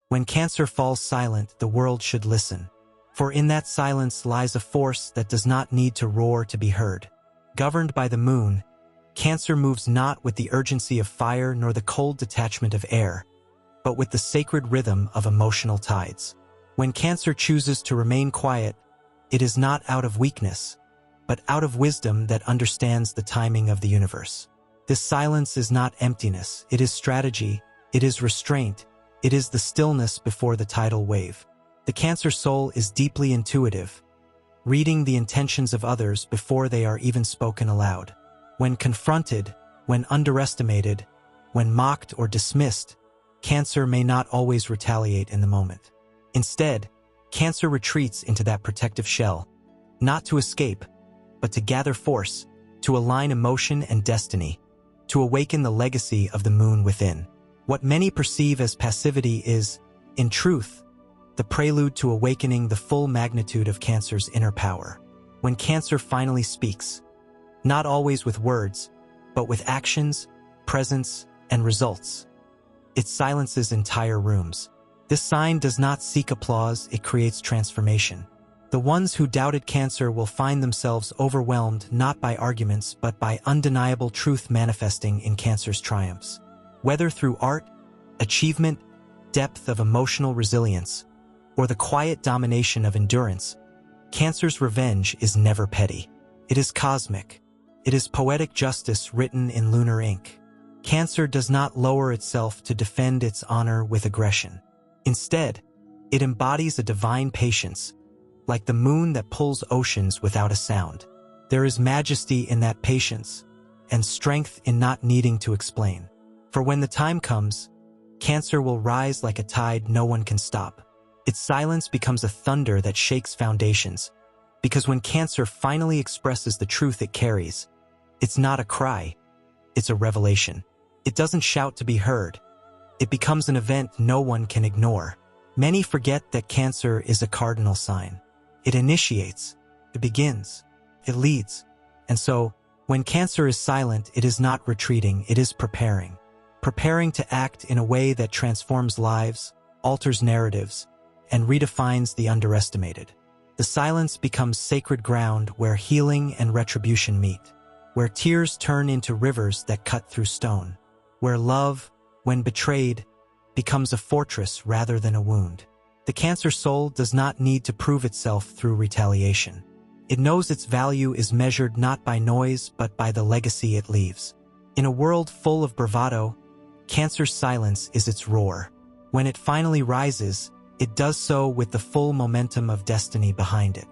When Cancer falls silent, the world should listen. For in that silence lies a force that does not need to roar to be heard. Governed by the moon, Cancer moves not with the urgency of fire nor the cold detachment of air, but with the sacred rhythm of emotional tides. When Cancer chooses to remain quiet, it is not out of weakness, but out of wisdom that understands the timing of the universe. This silence is not emptiness, it is strategy, it is restraint, it is the stillness before the tidal wave. The Cancer soul is deeply intuitive, reading the intentions of others before they are even spoken aloud. When confronted, when underestimated, when mocked or dismissed, Cancer may not always retaliate in the moment. Instead, Cancer retreats into that protective shell, not to escape, but to gather force, to align emotion and destiny, to awaken the legacy of the moon within. What many perceive as passivity is, in truth, the prelude to awakening the full magnitude of Cancer's inner power. When Cancer finally speaks, not always with words, but with actions, presence, and results, it silences entire rooms. This sign does not seek applause, it creates transformation. The ones who doubted Cancer will find themselves overwhelmed not by arguments but by undeniable truth manifesting in Cancer's triumphs. Whether through art, achievement, depth of emotional resilience, or the quiet domination of endurance, Cancer's revenge is never petty. It is cosmic. It is poetic justice written in lunar ink. Cancer does not lower itself to defend its honor with aggression. Instead, it embodies a divine patience, like the moon that pulls oceans without a sound. There is majesty in that patience, and strength in not needing to explain. For when the time comes, Cancer will rise like a tide no one can stop. Its silence becomes a thunder that shakes foundations, because when Cancer finally expresses the truth it carries, it's not a cry, it's a revelation. It doesn't shout to be heard. It becomes an event no one can ignore. Many forget that Cancer is a cardinal sign. It initiates, it begins, it leads. And so, when Cancer is silent, it is not retreating, it is preparing. Preparing to act in a way that transforms lives, alters narratives, and redefines the underestimated. The silence becomes sacred ground where healing and retribution meet, where tears turn into rivers that cut through stone, where love, when betrayed, becomes a fortress rather than a wound. The Cancer soul does not need to prove itself through retaliation. It knows its value is measured not by noise but by the legacy it leaves. In a world full of bravado, Cancer's silence is its roar. When it finally rises, it does so with the full momentum of destiny behind it.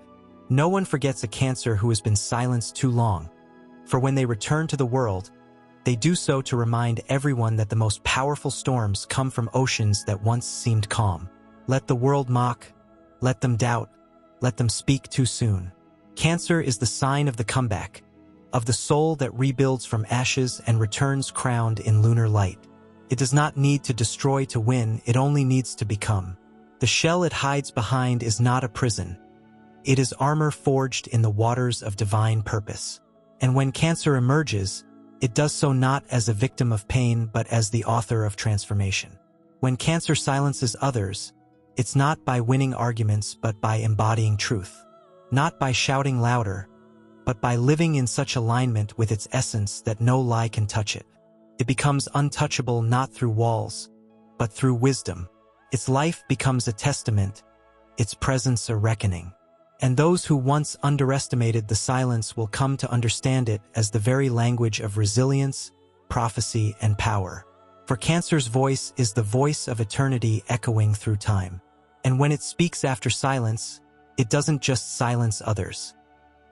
No one forgets a Cancer who has been silenced too long, for when they return to the world, they do so to remind everyone that the most powerful storms come from oceans that once seemed calm. Let the world mock, let them doubt, let them speak too soon. Cancer is the sign of the comeback, of the soul that rebuilds from ashes and returns crowned in lunar light. It does not need to destroy to win, it only needs to become. The shell it hides behind is not a prison. It is armor forged in the waters of divine purpose. And when Cancer emerges, it does so not as a victim of pain but as the author of transformation. When Cancer silences others, it's not by winning arguments but by embodying truth. Not by shouting louder, but by living in such alignment with its essence that no lie can touch it. It becomes untouchable not through walls, but through wisdom. Its life becomes a testament, its presence a reckoning. And those who once underestimated the silence will come to understand it as the very language of resilience, prophecy, and power. For Cancer's voice is the voice of eternity echoing through time. And when it speaks after silence, it doesn't just silence others.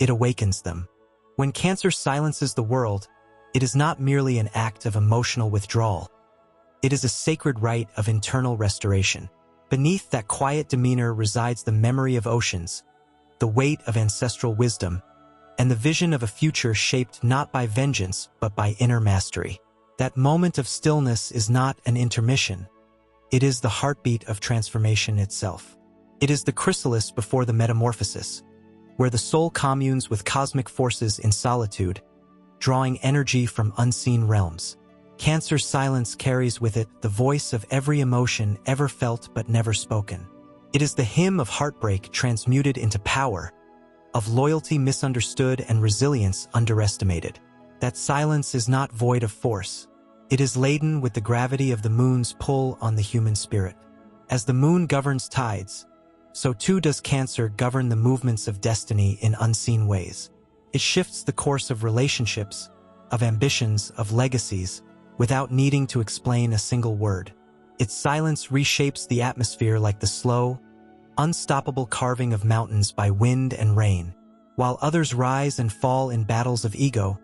It awakens them. When Cancer silences the world, it is not merely an act of emotional withdrawal. It is a sacred rite of internal restoration. Beneath that quiet demeanor resides the memory of oceans, the weight of ancestral wisdom, and the vision of a future shaped not by vengeance but by inner mastery. That moment of stillness is not an intermission. It is the heartbeat of transformation itself. It is the chrysalis before the metamorphosis, where the soul communes with cosmic forces in solitude, drawing energy from unseen realms. Cancer's silence carries with it the voice of every emotion ever felt but never spoken. It is the hymn of heartbreak transmuted into power, of loyalty misunderstood and resilience underestimated. That silence is not void of force. It is laden with the gravity of the moon's pull on the human spirit. As the moon governs tides, so too does Cancer govern the movements of destiny in unseen ways. It shifts the course of relationships, of ambitions, of legacies, without needing to explain a single word. Its silence reshapes the atmosphere like the slow, unstoppable carving of mountains by wind and rain. While others rise and fall in battles of ego,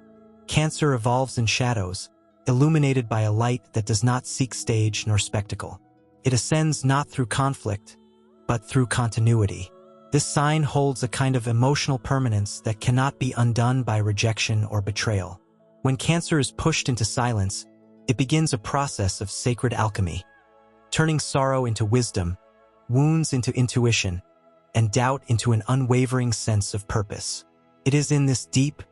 Cancer evolves in shadows, illuminated by a light that does not seek stage nor spectacle. It ascends not through conflict, but through continuity. This sign holds a kind of emotional permanence that cannot be undone by rejection or betrayal. When Cancer is pushed into silence, it begins a process of sacred alchemy, turning sorrow into wisdom, wounds into intuition, and doubt into an unwavering sense of purpose. It is in this deep,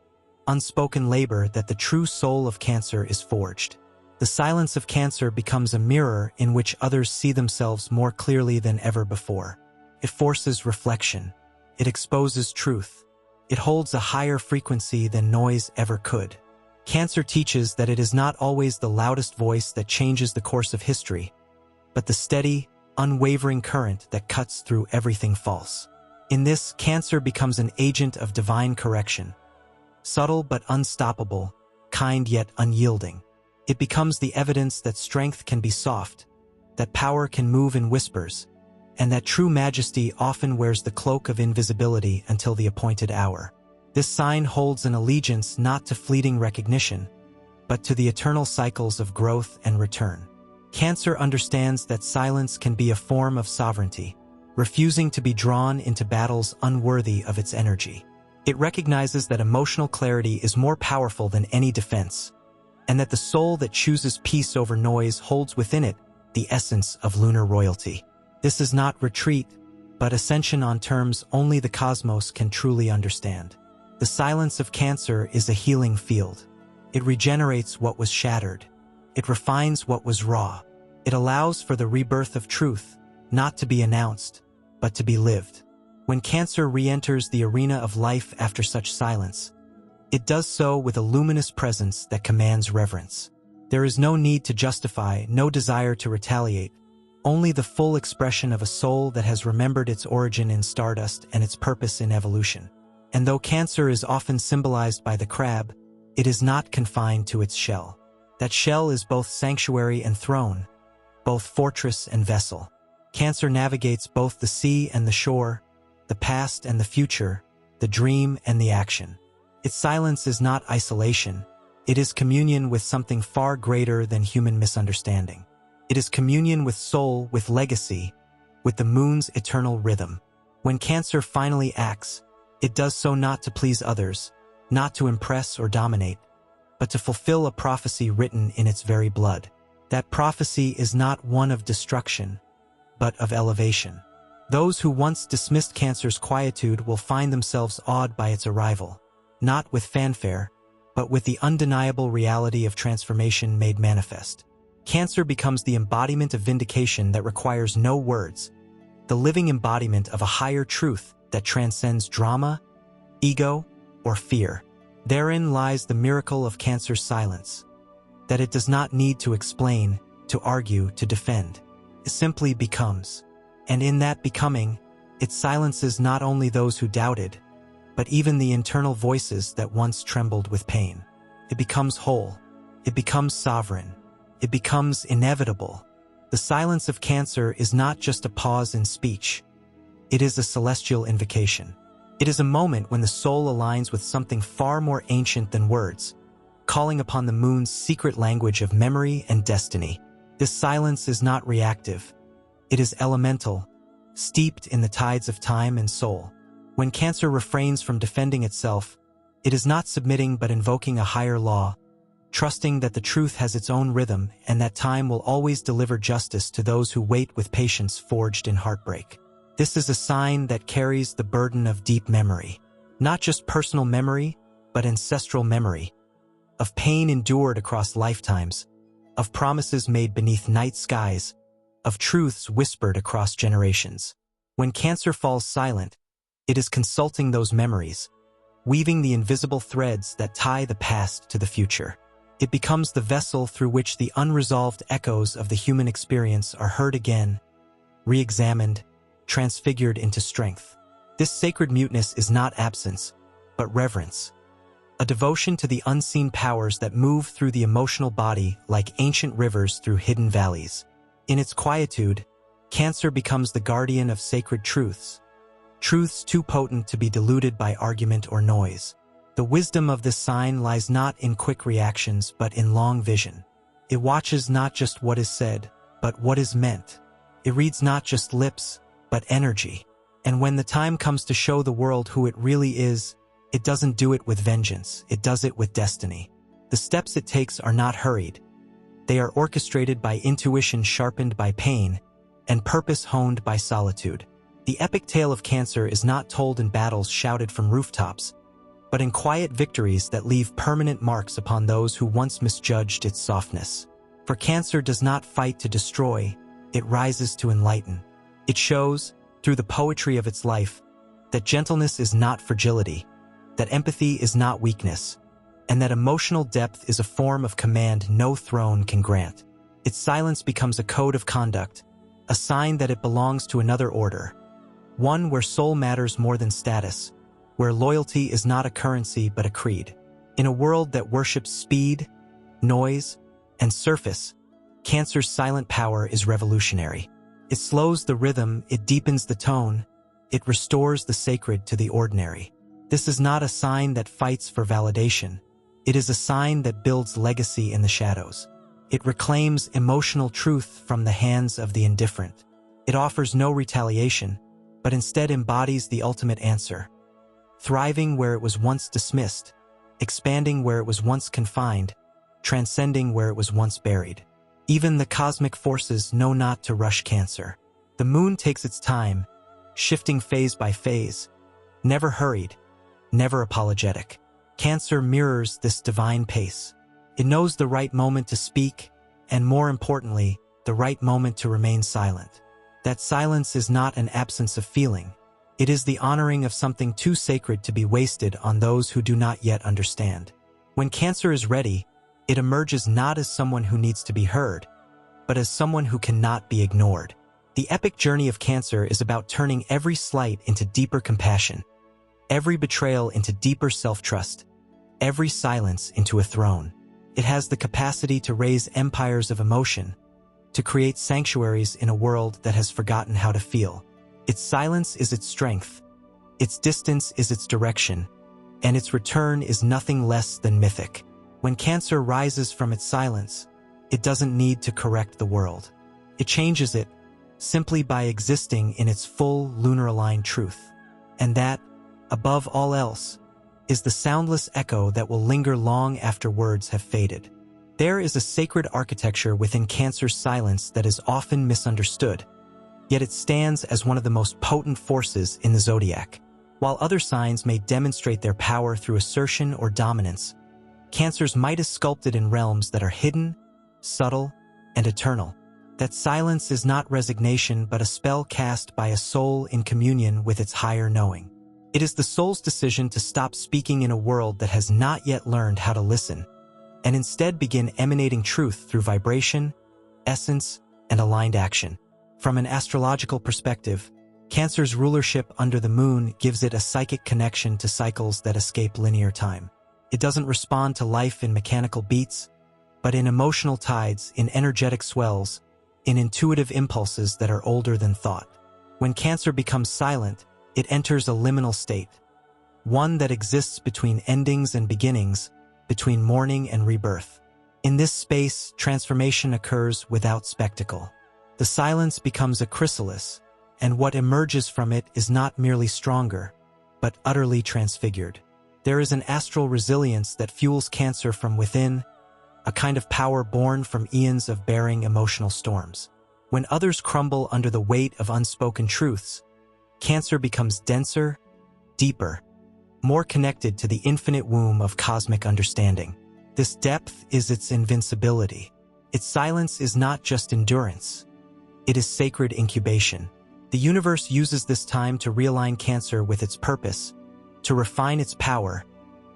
unspoken labor that the true soul of Cancer is forged. The silence of Cancer becomes a mirror in which others see themselves more clearly than ever before. It forces reflection. It exposes truth. It holds a higher frequency than noise ever could. Cancer teaches that it is not always the loudest voice that changes the course of history, but the steady, unwavering current that cuts through everything false. In this, Cancer becomes an agent of divine correction, subtle but unstoppable, kind yet unyielding. It becomes the evidence that strength can be soft, that power can move in whispers, and that true majesty often wears the cloak of invisibility until the appointed hour. This sign holds an allegiance not to fleeting recognition, but to the eternal cycles of growth and return. Cancer understands that silence can be a form of sovereignty, refusing to be drawn into battles unworthy of its energy. It recognizes that emotional clarity is more powerful than any defense, and that the soul that chooses peace over noise holds within it the essence of lunar royalty. This is not retreat, but ascension on terms only the cosmos can truly understand. The silence of Cancer is a healing field. It regenerates what was shattered. It refines what was raw. It allows for the rebirth of truth, not to be announced, but to be lived. When Cancer re-enters the arena of life after such silence, it does so with a luminous presence that commands reverence. There is no need to justify, no desire to retaliate, only the full expression of a soul that has remembered its origin in stardust and its purpose in evolution. And though Cancer is often symbolized by the crab, it is not confined to its shell. That shell is both sanctuary and throne, both fortress and vessel. Cancer navigates both the sea and the shore, the past and the future, the dream and the action. Its silence is not isolation. It is communion with something far greater than human misunderstanding. It is communion with soul, with legacy, with the moon's eternal rhythm. When Cancer finally acts, it does so not to please others, not to impress or dominate, but to fulfill a prophecy written in its very blood. That prophecy is not one of destruction, but of elevation. Those who once dismissed Cancer's quietude will find themselves awed by its arrival, not with fanfare, but with the undeniable reality of transformation made manifest. Cancer becomes the embodiment of vindication that requires no words, the living embodiment of a higher truth that transcends drama, ego, or fear. Therein lies the miracle of Cancer's silence, that it does not need to explain, to argue, to defend. It simply becomes. And in that becoming, it silences not only those who doubted, but even the internal voices that once trembled with pain. It becomes whole. It becomes sovereign. It becomes inevitable. The silence of Cancer is not just a pause in speech. It is a celestial invocation. It is a moment when the soul aligns with something far more ancient than words, calling upon the moon's secret language of memory and destiny. This silence is not reactive. It is elemental, steeped in the tides of time and soul. When Cancer refrains from defending itself, it is not submitting but invoking a higher law, trusting that the truth has its own rhythm and that time will always deliver justice to those who wait with patience forged in heartbreak. This is a sign that carries the burden of deep memory, not just personal memory, but ancestral memory, of pain endured across lifetimes, of promises made beneath night skies, of truths whispered across generations. When Cancer falls silent, it is consulting those memories, weaving the invisible threads that tie the past to the future. It becomes the vessel through which the unresolved echoes of the human experience are heard again, re-examined, transfigured into strength. This sacred muteness is not absence, but reverence, a devotion to the unseen powers that move through the emotional body like ancient rivers through hidden valleys. In its quietude, Cancer becomes the guardian of sacred truths, truths too potent to be diluted by argument or noise. The wisdom of this sign lies not in quick reactions but in long vision. It watches not just what is said, but what is meant. It reads not just lips, but energy. And when the time comes to show the world who it really is, it doesn't do it with vengeance, it does it with destiny. The steps it takes are not hurried. They are orchestrated by intuition sharpened by pain, and purpose honed by solitude. The epic tale of Cancer is not told in battles shouted from rooftops, but in quiet victories that leave permanent marks upon those who once misjudged its softness. For Cancer does not fight to destroy, it rises to enlighten. It shows, through the poetry of its life, that gentleness is not fragility, that empathy is not weakness, and that emotional depth is a form of command no throne can grant. Its silence becomes a code of conduct, a sign that it belongs to another order, one where soul matters more than status, where loyalty is not a currency but a creed. In a world that worships speed, noise, and surface, Cancer's silent power is revolutionary. It slows the rhythm, it deepens the tone, it restores the sacred to the ordinary. This is not a sign that fights for validation. It is a sign that builds legacy in the shadows. It reclaims emotional truth from the hands of the indifferent. It offers no retaliation, but instead embodies the ultimate answer. Thriving where it was once dismissed, expanding where it was once confined, transcending where it was once buried. Even the cosmic forces know not to rush Cancer. The moon takes its time, shifting phase by phase, never hurried, never apologetic. Cancer mirrors this divine pace. It knows the right moment to speak, and more importantly, the right moment to remain silent. That silence is not an absence of feeling. It is the honoring of something too sacred to be wasted on those who do not yet understand. When Cancer is ready, it emerges not as someone who needs to be heard, but as someone who cannot be ignored. The epic journey of Cancer is about turning every slight into deeper compassion, every betrayal into deeper self-trust, every silence into a throne. It has the capacity to raise empires of emotion, to create sanctuaries in a world that has forgotten how to feel. Its silence is its strength, its distance is its direction, and its return is nothing less than mythic. When Cancer rises from its silence, it doesn't need to correct the world. It changes it simply by existing in its full lunar-aligned truth. And that, above all else, is the soundless echo that will linger long after words have faded. There is a sacred architecture within Cancer's silence that is often misunderstood, yet it stands as one of the most potent forces in the zodiac. While other signs may demonstrate their power through assertion or dominance, Cancer's might is sculpted in realms that are hidden, subtle, and eternal. That silence is not resignation but a spell cast by a soul in communion with its higher knowing. It is the soul's decision to stop speaking in a world that has not yet learned how to listen, and instead begin emanating truth through vibration, essence, and aligned action. From an astrological perspective, Cancer's rulership under the moon gives it a psychic connection to cycles that escape linear time. It doesn't respond to life in mechanical beats, but in emotional tides, in energetic swells, in intuitive impulses that are older than thought. When Cancer becomes silent, it enters a liminal state, one that exists between endings and beginnings, between mourning and rebirth. In this space, transformation occurs without spectacle. The silence becomes a chrysalis, and what emerges from it is not merely stronger, but utterly transfigured. There is an astral resilience that fuels Cancer from within, a kind of power born from eons of bearing emotional storms. When others crumble under the weight of unspoken truths, Cancer becomes denser, deeper, more connected to the infinite womb of cosmic understanding. This depth is its invincibility. Its silence is not just endurance. It is sacred incubation. The universe uses this time to realign Cancer with its purpose, to refine its power,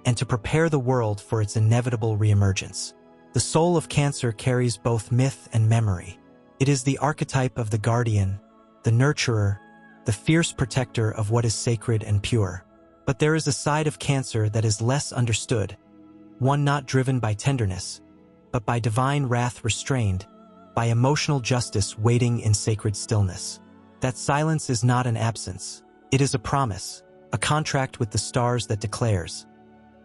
and to prepare the world for its inevitable reemergence. The soul of Cancer carries both myth and memory. It is the archetype of the guardian, the nurturer, the fierce protector of what is sacred and pure. But there is a side of Cancer that is less understood, one not driven by tenderness, but by divine wrath restrained, by emotional justice waiting in sacred stillness. That silence is not an absence. It is a promise, a contract with the stars that declares,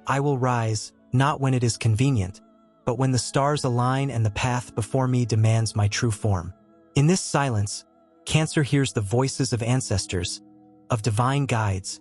"I will rise, not when it is convenient, but when the stars align and the path before me demands my true form." In this silence, Cancer hears the voices of ancestors, of divine guides,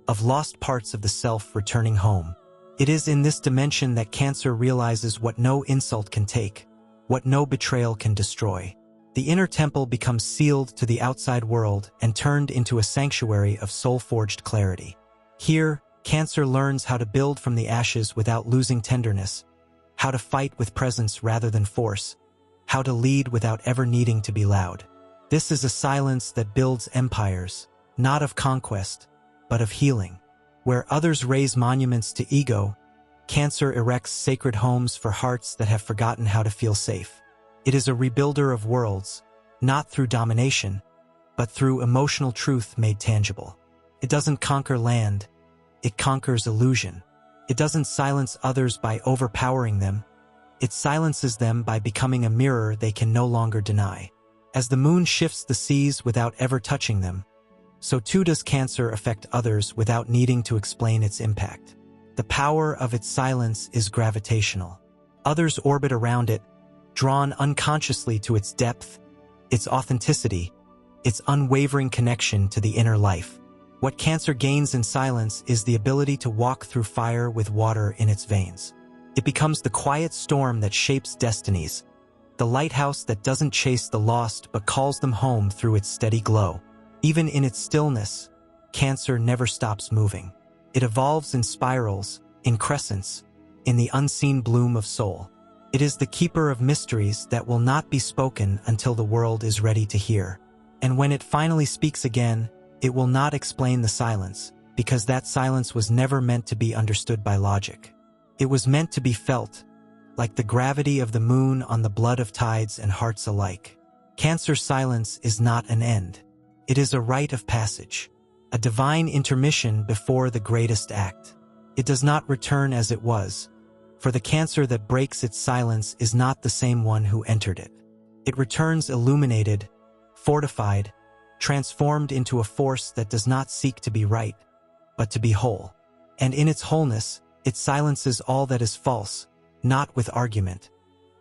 of lost parts of the self returning home. It is in this dimension that Cancer realizes what no insult can take, what no betrayal can destroy. The inner temple becomes sealed to the outside world and turned into a sanctuary of soul-forged clarity. Here, Cancer learns how to build from the ashes without losing tenderness, how to fight with presence rather than force, how to lead without ever needing to be loud. This is a silence that builds empires, not of conquest, but of healing. Where others raise monuments to ego, Cancer erects sacred homes for hearts that have forgotten how to feel safe. It is a rebuilder of worlds, not through domination, but through emotional truth made tangible. It doesn't conquer land, it conquers illusion. It doesn't silence others by overpowering them, it silences them by becoming a mirror they can no longer deny. As the moon shifts the seas without ever touching them, so too does Cancer affect others without needing to explain its impact. The power of its silence is gravitational. Others orbit around it, drawn unconsciously to its depth, its authenticity, its unwavering connection to the inner life. What Cancer gains in silence is the ability to walk through fire with water in its veins. It becomes the quiet storm that shapes destinies, the lighthouse that doesn't chase the lost but calls them home through its steady glow. Even in its stillness, Cancer never stops moving. It evolves in spirals, in crescents, in the unseen bloom of soul. It is the keeper of mysteries that will not be spoken until the world is ready to hear. And when it finally speaks again, it will not explain the silence, because that silence was never meant to be understood by logic. It was meant to be felt, like the gravity of the moon on the blood of tides and hearts alike. Cancer's silence is not an end. It is a rite of passage, a divine intermission before the greatest act. It does not return as it was, for the Cancer that breaks its silence is not the same one who entered it. It returns illuminated, fortified, transformed into a force that does not seek to be right, but to be whole. And in its wholeness, it silences all that is false, not with argument,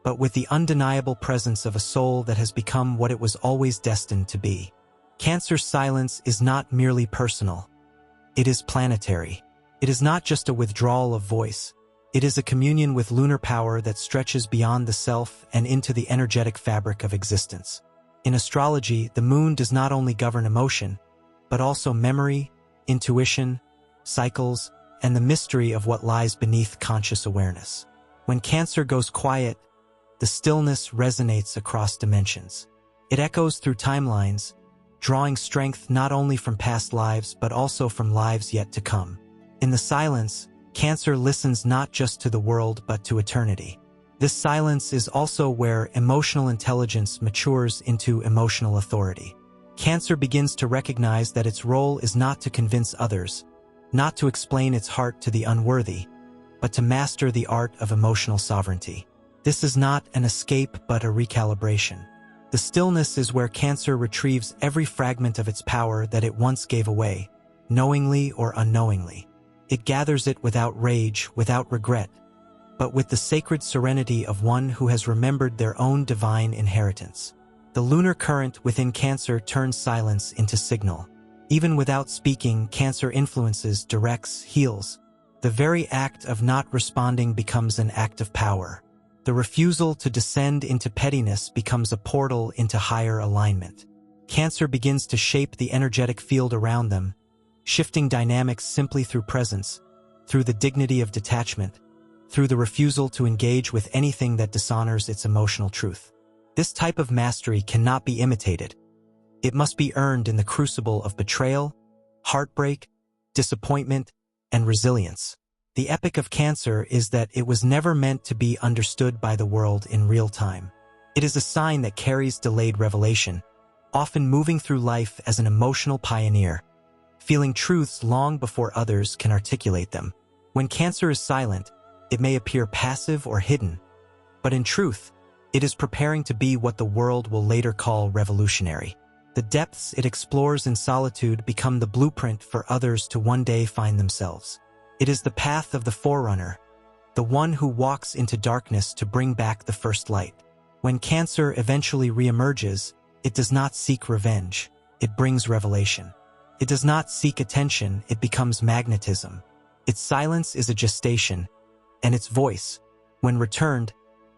but with the undeniable presence of a soul that has become what it was always destined to be. Cancer's silence is not merely personal. It is planetary. It is not just a withdrawal of voice. It is a communion with lunar power that stretches beyond the self and into the energetic fabric of existence. In astrology, the moon does not only govern emotion, but also memory, intuition, cycles, and the mystery of what lies beneath conscious awareness. When Cancer goes quiet, the stillness resonates across dimensions. It echoes through timelines, drawing strength not only from past lives but also from lives yet to come. In the silence, Cancer listens not just to the world but to eternity. This silence is also where emotional intelligence matures into emotional authority. Cancer begins to recognize that its role is not to convince others, not to explain its heart to the unworthy, but to master the art of emotional sovereignty. This is not an escape but a recalibration. The stillness is where Cancer retrieves every fragment of its power that it once gave away, knowingly or unknowingly. It gathers it without rage, without regret, but with the sacred serenity of one who has remembered their own divine inheritance. The lunar current within Cancer turns silence into signal. Even without speaking, Cancer influences, directs, heals. The very act of not responding becomes an act of power. The refusal to descend into pettiness becomes a portal into higher alignment. Cancer begins to shape the energetic field around them, shifting dynamics simply through presence, through the dignity of detachment, through the refusal to engage with anything that dishonors its emotional truth. This type of mastery cannot be imitated. It must be earned in the crucible of betrayal, heartbreak, disappointment, and resilience. The epic of Cancer is that it was never meant to be understood by the world in real time. It is a sign that carries delayed revelation, often moving through life as an emotional pioneer, feeling truths long before others can articulate them. When Cancer is silent, it may appear passive or hidden, but in truth, it is preparing to be what the world will later call revolutionary. The depths it explores in solitude become the blueprint for others to one day find themselves. It is the path of the forerunner, the one who walks into darkness to bring back the first light. When Cancer eventually reemerges, it does not seek revenge, it brings revelation. It does not seek attention, it becomes magnetism. Its silence is a gestation, and its voice, when returned,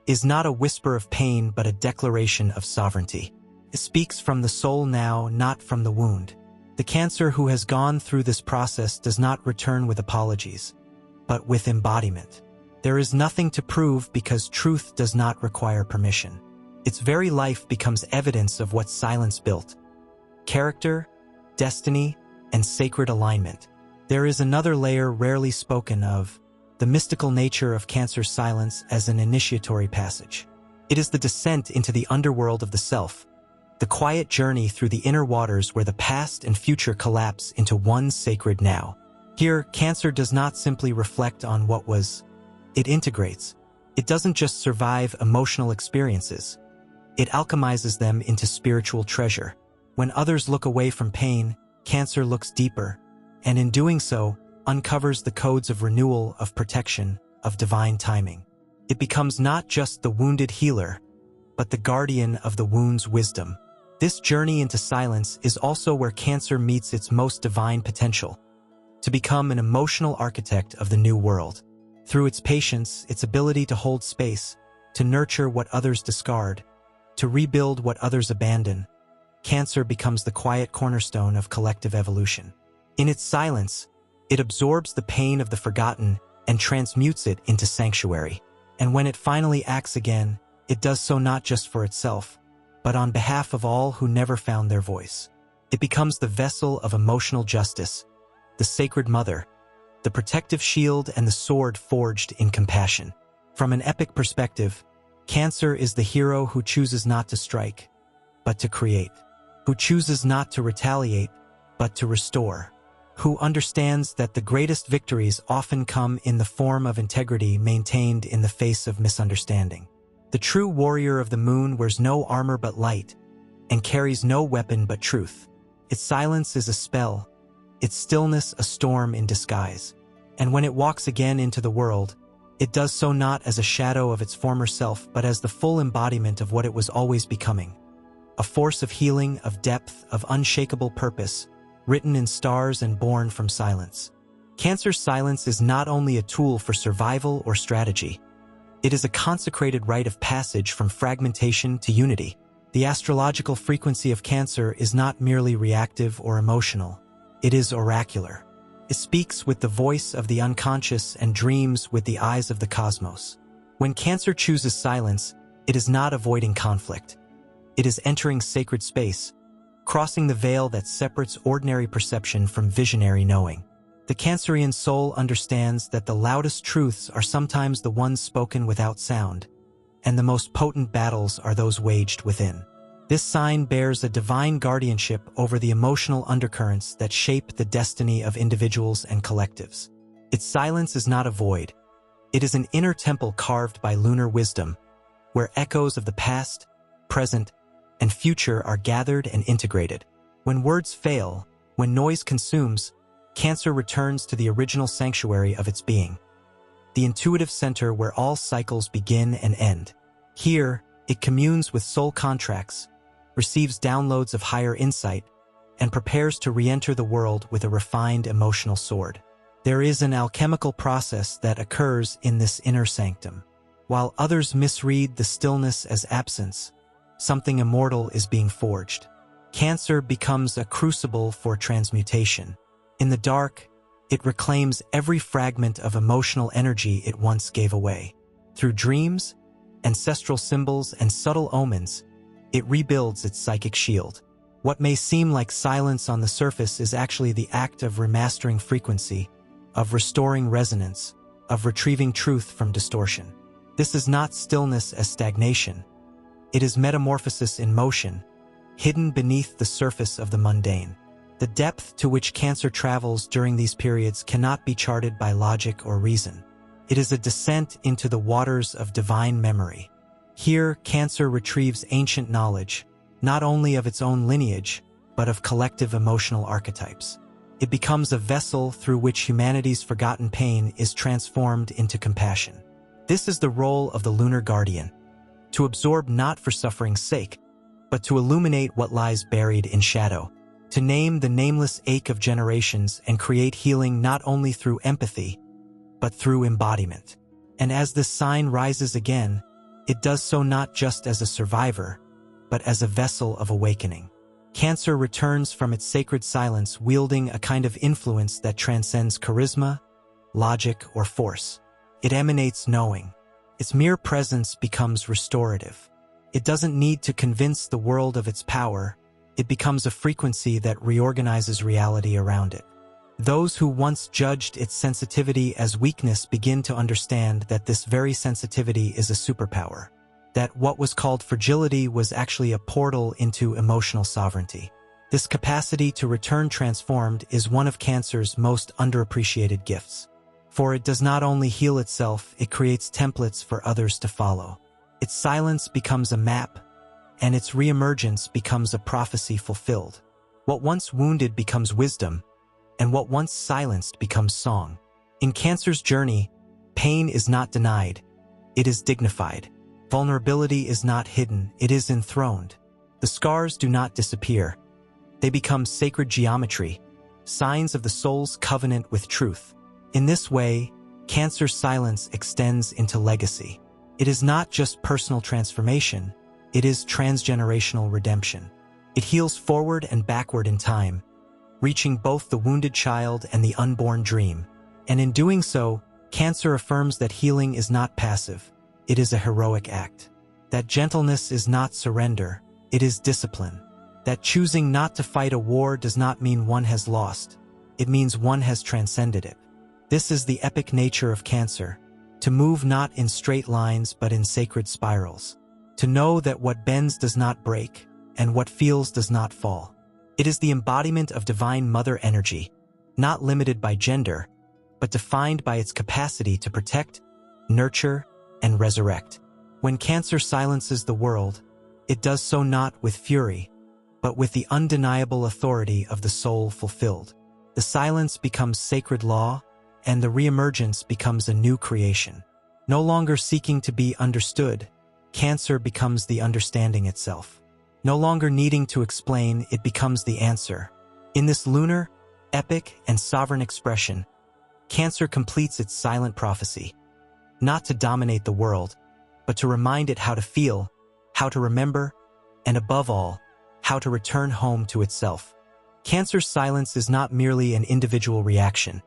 is not a whisper of pain but a declaration of sovereignty. It speaks from the soul now, not from the wound. The Cancer who has gone through this process does not return with apologies, but with embodiment. There is nothing to prove because truth does not require permission. Its very life becomes evidence of what silence built: character, destiny, and sacred alignment. There is another layer rarely spoken of: the mystical nature of Cancer's silence as an initiatory passage. It is the descent into the underworld of the self, the quiet journey through the inner waters where the past and future collapse into one sacred now. Here, Cancer does not simply reflect on what was. It integrates. It doesn't just survive emotional experiences. It alchemizes them into spiritual treasure. When others look away from pain, Cancer looks deeper, and in doing so, uncovers the codes of renewal, of protection, of divine timing. It becomes not just the wounded healer, but the guardian of the wound's wisdom. This journey into silence is also where Cancer meets its most divine potential, to become an emotional architect of the new world. Through its patience, its ability to hold space, to nurture what others discard, to rebuild what others abandon, Cancer becomes the quiet cornerstone of collective evolution. In its silence, it absorbs the pain of the forgotten and transmutes it into sanctuary. And when it finally acts again, it does so not just for itself, but on behalf of all who never found their voice. It becomes the vessel of emotional justice, the sacred mother, the protective shield and the sword forged in compassion. From an epic perspective, Cancer is the hero who chooses not to strike, but to create, who chooses not to retaliate, but to restore, who understands that the greatest victories often come in the form of integrity maintained in the face of misunderstanding. The true warrior of the moon wears no armor but light, and carries no weapon but truth. Its silence is a spell, its stillness a storm in disguise. And when it walks again into the world, it does so not as a shadow of its former self but as the full embodiment of what it was always becoming. A force of healing, of depth, of unshakable purpose, written in stars and born from silence. Cancer's silence is not only a tool for survival or strategy. It is a consecrated rite of passage from fragmentation to unity. The astrological frequency of Cancer is not merely reactive or emotional. It is oracular. It speaks with the voice of the unconscious and dreams with the eyes of the cosmos. When Cancer chooses silence, it is not avoiding conflict. It is entering sacred space, crossing the veil that separates ordinary perception from visionary knowing. The Cancerian soul understands that the loudest truths are sometimes the ones spoken without sound, and the most potent battles are those waged within. This sign bears a divine guardianship over the emotional undercurrents that shape the destiny of individuals and collectives. Its silence is not a void. It is an inner temple carved by lunar wisdom, where echoes of the past, present, and future are gathered and integrated. When words fail, when noise consumes, Cancer returns to the original sanctuary of its being, the intuitive center where all cycles begin and end. Here, it communes with soul contracts, receives downloads of higher insight, and prepares to re-enter the world with a refined emotional sword. There is an alchemical process that occurs in this inner sanctum. While others misread the stillness as absence, something immortal is being forged. Cancer becomes a crucible for transmutation. In the dark, It reclaims every fragment of emotional energy it once gave away. Through dreams, ancestral symbols, and subtle omens, it rebuilds its psychic shield. What may seem like silence on the surface is actually the act of remastering frequency, of restoring resonance, of retrieving truth from distortion. This is not stillness as stagnation. It is metamorphosis in motion, hidden beneath the surface of the mundane. The depth to which Cancer travels during these periods cannot be charted by logic or reason. It is a descent into the waters of divine memory. Here, Cancer retrieves ancient knowledge, not only of its own lineage, but of collective emotional archetypes. It becomes a vessel through which humanity's forgotten pain is transformed into compassion. This is the role of the lunar guardian, to absorb not for suffering's sake, but to illuminate what lies buried in shadow, to name the nameless ache of generations and create healing not only through empathy, but through embodiment. And as this sign rises again, it does so not just as a survivor, but as a vessel of awakening. Cancer returns from its sacred silence wielding a kind of influence that transcends charisma, logic, or force. It emanates knowing. Its mere presence becomes restorative. It doesn't need to convince the world of its power. It becomes a frequency that reorganizes reality around it. Those who once judged its sensitivity as weakness begin to understand that this very sensitivity is a superpower, that what was called fragility was actually a portal into emotional sovereignty. This capacity to return transformed is one of Cancer's most underappreciated gifts. For it does not only heal itself, it creates templates for others to follow. Its silence becomes a map, and its reemergence becomes a prophecy fulfilled. What once wounded becomes wisdom, and what once silenced becomes song. In Cancer's journey, pain is not denied, it is dignified. Vulnerability is not hidden, it is enthroned. The scars do not disappear. They become sacred geometry, signs of the soul's covenant with truth. In this way, Cancer's silence extends into legacy. It is not just personal transformation, it is transgenerational redemption. It heals forward and backward in time, reaching both the wounded child and the unborn dream. And in doing so, Cancer affirms that healing is not passive, it is a heroic act. That gentleness is not surrender, it is discipline. That choosing not to fight a war does not mean one has lost, it means one has transcended it. This is the epic nature of Cancer, to move not in straight lines but in sacred spirals. To know that what bends does not break, and what feels does not fall. It is the embodiment of divine mother energy, not limited by gender, but defined by its capacity to protect, nurture, and resurrect. When Cancer silences the world, it does so not with fury, but with the undeniable authority of the soul fulfilled. The silence becomes sacred law, and the reemergence becomes a new creation. No longer seeking to be understood, Cancer becomes the understanding itself. No longer needing to explain, it becomes the answer. In this lunar, epic, and sovereign expression, Cancer completes its silent prophecy, not to dominate the world, but to remind it how to feel, how to remember, and above all, how to return home to itself. Cancer's silence is not merely an individual reaction.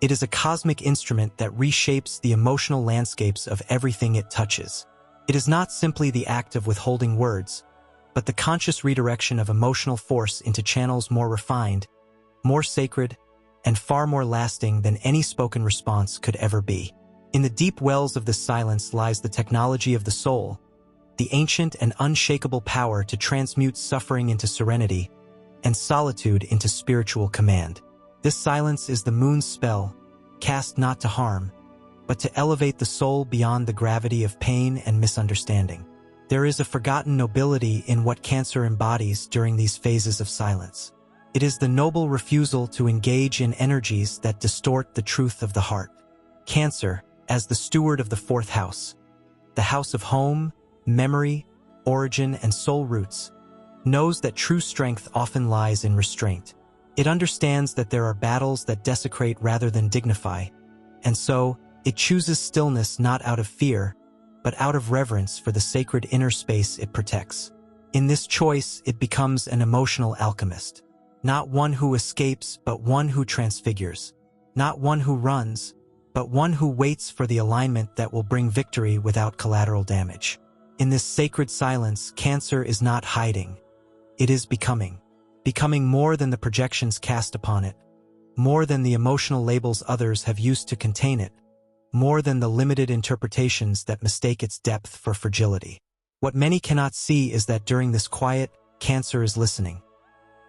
It is a cosmic instrument that reshapes the emotional landscapes of everything it touches. It is not simply the act of withholding words, but the conscious redirection of emotional force into channels more refined, more sacred, and far more lasting than any spoken response could ever be. In the deep wells of this silence lies the technology of the soul, the ancient and unshakable power to transmute suffering into serenity and solitude into spiritual command. This silence is the moon's spell, cast not to harm, but to elevate the soul beyond the gravity of pain and misunderstanding. There is a forgotten nobility in what Cancer embodies during these phases of silence. It is the noble refusal to engage in energies that distort the truth of the heart. Cancer, as the steward of the fourth house, the house of home, memory, origin, and soul roots, knows that true strength often lies in restraint. It understands that there are battles that desecrate rather than dignify, and so it chooses stillness not out of fear, but out of reverence for the sacred inner space it protects. In this choice, it becomes an emotional alchemist, not one who escapes, but one who transfigures. not one who runs, but one who waits for the alignment that will bring victory without collateral damage. In this sacred silence, Cancer is not hiding. It is becoming. Becoming more than the projections cast upon it, more than the emotional labels others have used to contain it, more than the limited interpretations that mistake its depth for fragility. What many cannot see is that during this quiet, Cancer is listening.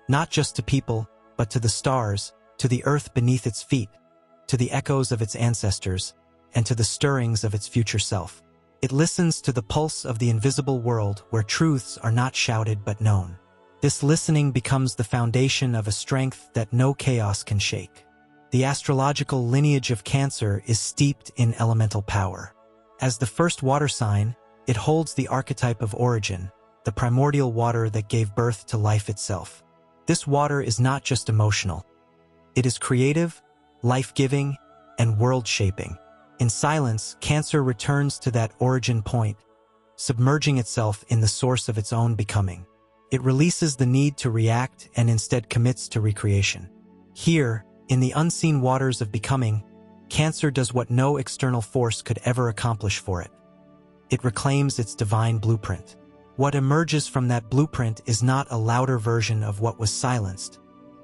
Not just to people, but to the stars, to the earth beneath its feet, to the echoes of its ancestors, and to the stirrings of its future self. It listens to the pulse of the invisible world where truths are not shouted but known. This listening becomes the foundation of a strength that no chaos can shake. The astrological lineage of Cancer is steeped in elemental power. As the first water sign, it holds the archetype of origin, the primordial water that gave birth to life itself. This water is not just emotional. It is creative, life-giving, and world-shaping. In silence, Cancer returns to that origin point, submerging itself in the source of its own becoming. It releases the need to react and instead commits to recreation. Here, in the unseen waters of becoming, Cancer does what no external force could ever accomplish for it. It reclaims its divine blueprint. What emerges from that blueprint is not a louder version of what was silenced,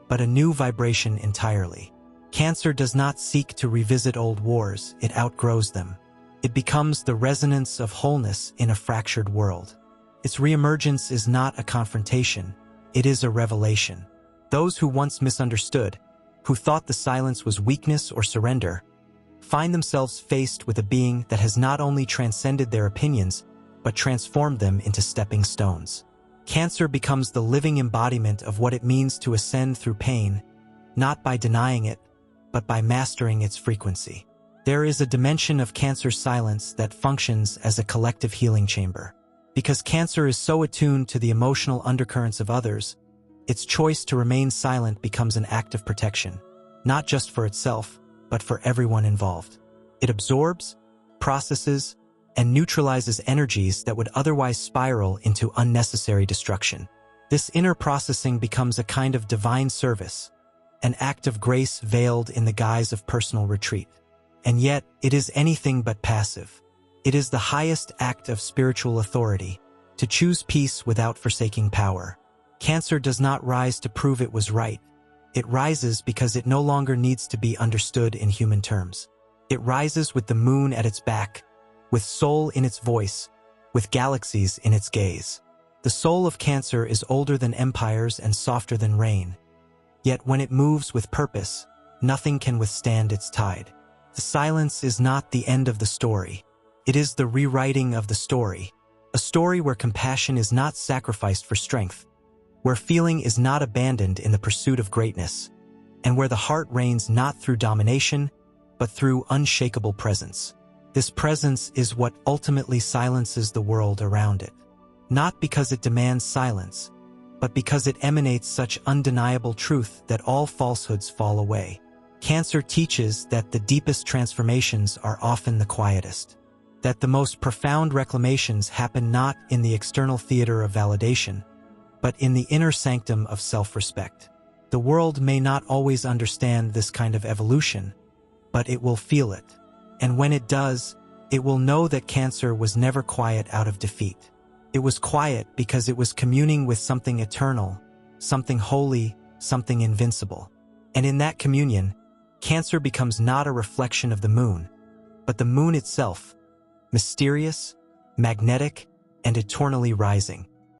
but a new vibration entirely. Cancer does not seek to revisit old wars, it outgrows them. It becomes the resonance of wholeness in a fractured world. Its reemergence is not a confrontation, it is a revelation. Those who once misunderstood, who thought the silence was weakness or surrender, find themselves faced with a being that has not only transcended their opinions, but transformed them into stepping stones. Cancer becomes the living embodiment of what it means to ascend through pain, not by denying it, but by mastering its frequency. There is a dimension of Cancer's silence that functions as a collective healing chamber. Because Cancer is so attuned to the emotional undercurrents of others, its choice to remain silent becomes an act of protection, not just for itself, but for everyone involved. It absorbs, processes, and neutralizes energies that would otherwise spiral into unnecessary destruction. This inner processing becomes a kind of divine service, an act of grace veiled in the guise of personal retreat. And yet, it is anything but passive. It is the highest act of spiritual authority, to choose peace without forsaking power. Cancer does not rise to prove it was right. It rises because it no longer needs to be understood in human terms. It rises with the moon at its back, with soul in its voice, with galaxies in its gaze. The soul of Cancer is older than empires and softer than rain. Yet when it moves with purpose, nothing can withstand its tide. The silence is not the end of the story. It is the rewriting of the story. A story where compassion is not sacrificed for strength, where feeling is not abandoned in the pursuit of greatness, and where the heart reigns not through domination, but through unshakable presence. This presence is what ultimately silences the world around it. Not because it demands silence, but because it emanates such undeniable truth that all falsehoods fall away. Cancer teaches that the deepest transformations are often the quietest, that the most profound reclamations happen not in the external theater of validation, but in the inner sanctum of self-respect. The world may not always understand this kind of evolution, but it will feel it. And when it does, it will know that Cancer was never quiet out of defeat. It was quiet because it was communing with something eternal, something holy, something invincible. And in that communion, Cancer becomes not a reflection of the moon, but the moon itself, mysterious, magnetic, and eternally rising.